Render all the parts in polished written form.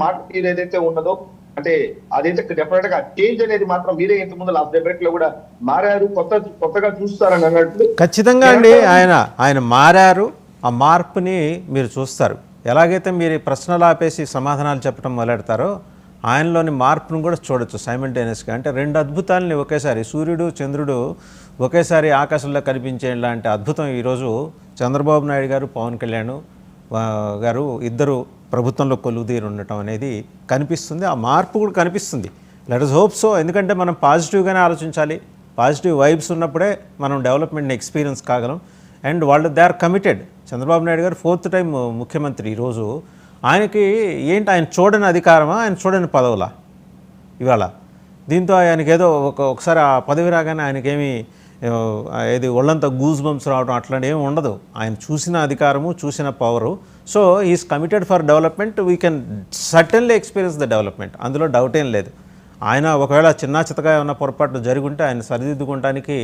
మాట తీరు ఏదైతే ఉన్నదో అంటే అదైతే డెఫినెట్ గా చేంజ్ అనేది మాత్రం మీరే ఇంత ముందు లాస్ట్ డెబేట్ లో కూడా మారారు, కొత్తగా చూస్తారని అన్నట్లు. ఖచ్చితంగా అండి, ఆయన మారారు. ఆ మార్పుని మీరు చూస్తారు. ఎలాగైతే మీరు ప్రశ్నలు ఆపేసి సమాధానాలు చెప్పడం మొదలెడతారో ఆయనలోని మార్పును కూడా చూడొచ్చు సైమల్టేనియస్గా. అంటే రెండు అద్భుతాలని ఒకేసారి, సూర్యుడు చంద్రుడు ఒకేసారి ఆకాశంలో కనిపించే లాంటి అద్భుతం ఈరోజు చంద్రబాబు నాయుడు గారు, పవన్ కళ్యాణ్ గారు ఇద్దరు ప్రభుత్వంలో కొలువుదీరి ఉండటం అనేది కనిపిస్తుంది. ఆ మార్పు కూడా కనిపిస్తుంది. Let us hope so. ఎందుకంటే మనం పాజిటివ్గానే ఆలోచించాలి. పాజిటివ్ వైబ్స్ ఉన్నప్పుడే మనం డెవలప్మెంట్ని ఎక్స్పీరియన్స్ కాగలం. అండ్ వాళ్ళు they are committed. Chandrababu Naidu గారు 4th టైం ముఖ్యమంత్రి. ఈరోజు ఆయనకి ఏంటి, ఆయన చూడని అధికారమా, ఆయన చూడని పదవులా ఇవాళ? దీంతో ఆయనకి ఏదో ఒకసారి ఆ పదవి రాగానే ఆయనకేమి ఏది ఒళ్ళంతా గూజ్ బంప్స్ రావడం అట్లాంటి ఏమి ఉండదు. ఆయన చూసిన అధికారము, చూసిన power. So is committed for development. We can certainly experience the development, అందులో డౌట్ ఏం లేదు. ఆయన ఒకవేళ చిన్న చితగా ఏమన్నా పొరపాటు జరుగుంటే ఆయన సరిదిద్దుకోవడానికి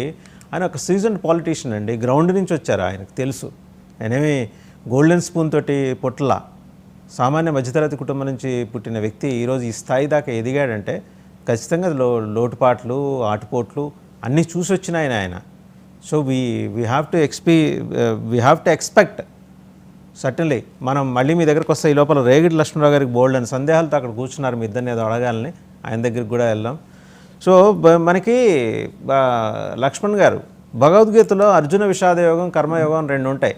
ఆయన ఒక సీజన్డ్ పాలిటీషియన్ అండి. గ్రౌండ్ నుంచి వచ్చారు, ఆయనకు తెలుసు. ఆయనేమి గోల్డెన్ స్పూన్ తోటి పొట్ల సామాన్య మధ్యతరగతి కుటుంబం నుంచి పుట్టిన వ్యక్తి ఈరోజు ఈ స్థాయి దాకా ఎదిగాడంటే ఖచ్చితంగా లోటుపాట్లు, ఆటుపోట్లు అన్నీ చూసి వచ్చిన ఆయన. So we have to expect certainly. మనం మళ్ళీ మీ దగ్గరకు వస్తే ఈ లోపల రేగిడి లక్ష్మణరావు గారికి బోల్డ్ అని సందేహాలతో అక్కడ కూర్చున్నారు. మీ ఇద్దరిని ఏదో అడగాలని, ఆయన దగ్గరికి కూడా వెళ్దాం. సో మనకి లక్ష్మణ్ గారు భగవద్గీతలో అర్జున విషాదయోగం, కర్మయోగం 2 ఉంటాయి.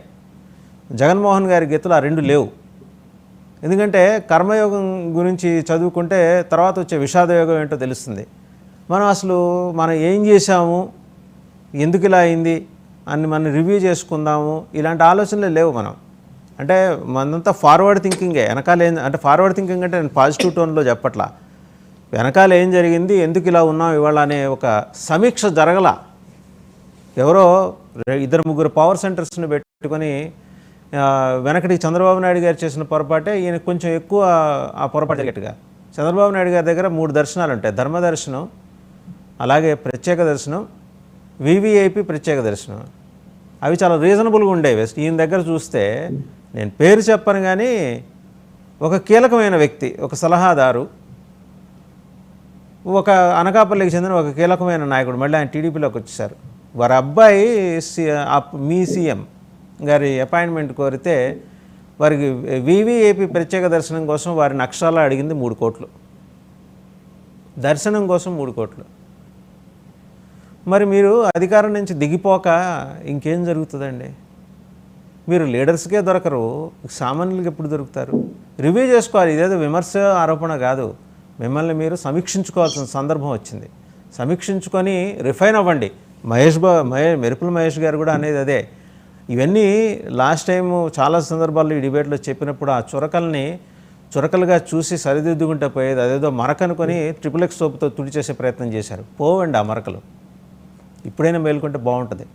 జగన్మోహన్ గారి గీతలో ఆ 2 లేవు. ఎందుకంటే కర్మయోగం గురించి చదువుకుంటే తర్వాత వచ్చే విషాదయోగం ఏంటో తెలుస్తుంది. మనం ఏం చేశాము, ఎందుకు ఇలా అయింది అని మనం రివ్యూ చేసుకుందాము, ఇలాంటి ఆలోచనలే లేవు. అంటే మనంతా ఫార్వర్డ్ థింకింగే. వెనకాల అంటే ఫార్వర్డ్ థింకింగ్ అంటే నేను పాజిటివ్ టోన్లో చెప్పట్లా. వెనకాల ఏం జరిగింది, ఎందుకు ఇలా ఉన్నాం ఇవాళ అనే ఒక సమీక్ష జరగల. ఎవరో 2-3 పవర్ సెంటర్స్ని పెట్టుకొని వెనకటి చంద్రబాబు నాయుడు గారు చేసిన పొరపాటే ఈయన కొంచెం ఎక్కువ ఆ పొరపాటు జరిగేట్టుగా. చంద్రబాబు నాయుడు గారి దగ్గర 3 దర్శనాలు ఉంటాయి. ధర్మదర్శనం, అలాగే ప్రత్యేక దర్శనం, వివిఐపి ప్రత్యేక దర్శనం. అవి చాలా రీజనబుల్గా ఉండేవి. ఈయన దగ్గర చూస్తే నేను పేరు చెప్పను కానీ ఒక కీలకమైన వ్యక్తి, ఒక సలహాదారు, ఒక అనకాపల్లికి చెందిన ఒక కీలకమైన నాయకుడు మళ్ళీ ఆయన టీడీపీలోకి వచ్చేసారు. వారి అబ్బాయి మీ సీఎం గారి అపాయింట్మెంట్ కోరితే వారికి వివిఐపి ప్రత్యేక దర్శనం కోసం వారిని అక్షరాలా అడిగింది 3 కోట్లు. దర్శనం కోసం 3 కోట్లు. మరి మీరు అధికారం నుంచి దిగిపోక ఇంకేం జరుగుతుందండి? మీరు లీడర్స్కే దొరకరు, సామాన్యులకి ఎప్పుడు దొరుకుతారు? రివ్యూ చేసుకోవాలి. ఇదేదో విమర్శ, ఆరోపణ కాదు. మిమ్మల్ని మీరు సమీక్షించుకోవాల్సిన సందర్భం వచ్చింది. సమీక్షించుకొని రిఫైన్ అవ్వండి. మెరుపుల మహేష్ గారు కూడా అనేది అదే. ఇవన్నీ లాస్ట్ టైం చాలా సందర్భాల్లో ఈ డిబేట్లో చెప్పినప్పుడు ఆ చురకలుగా చూసి సరిదిద్దుకుంటే పోయేది. అదేదో మరకనుకొని XXX సోపుతో తుడి చేసే ప్రయత్నం చేశారు. పోవండి ఆ మరకలు. ఇప్పుడైనా మేలుకుంటే బాగుంటుంది.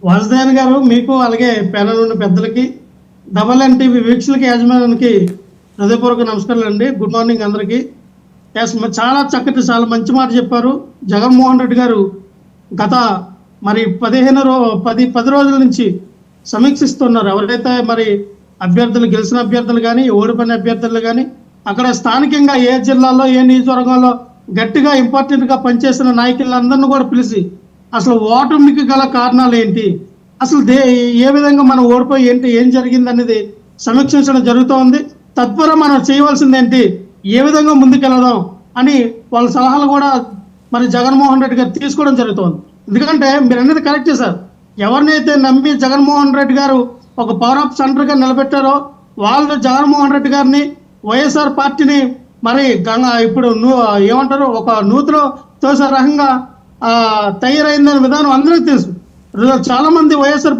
వాసుదేవన్ గారు, మీకు అలాగే ప్యానెల్ ఉన్న పెద్దలకి, NTV వీక్షకులకి, యాజమాన్యానికి హృదయపూర్వక నమస్కారాలు అండి. గుడ్ మార్నింగ్ అందరికీ. చాలా చక్కటి, చాలా మంచి మాట చెప్పారు. జగన్మోహన్ రెడ్డి గారు గత 10 రోజుల నుంచి సమీక్షిస్తున్నారు. ఎవరైతే అభ్యర్థులు, గెలిచిన అభ్యర్థులు కానీ, ఓడిపోయిన అభ్యర్థులు కానీ, అక్కడ స్థానికంగా ఏ జిల్లాలో, ఏ నియోజకవర్గంలో గట్టిగా ఇంపార్టెంట్గా పనిచేసిన నాయకులందరినీ కూడా పిలిచి అసలు ఓటమికి గల కారణాలు ఏంటి, అసలు ఏ విధంగా మనం ఓడిపోయి ఏం జరిగింది అనేది సమీక్షించడం జరుగుతోంది. తద్వారా మనం చేయవలసింది ఏంటి, ఏ విధంగా ముందుకెళ్దాం అని వాళ్ళ సలహాలు కూడా జగన్మోహన్ రెడ్డి గారు తీసుకోవడం జరుగుతోంది. ఎందుకంటే మీరు అనేది కరెక్ట్ చేశారు. ఎవరినైతే నమ్మి జగన్మోహన్ రెడ్డి గారు ఒక పవర్ ఆఫ్ సెంటర్గా నిలబెట్టారో వాళ్ళు జగన్మోహన్ రెడ్డి గారిని, వైఎస్ఆర్ పార్టీని ఇప్పుడు ఏమంటారు, ఒక నూతిలో తోసే రకంగా తయారైందనే విధానం అందరికీ తెలుసు. చాలా మంది వైఎస్ఆర్ పార్టీ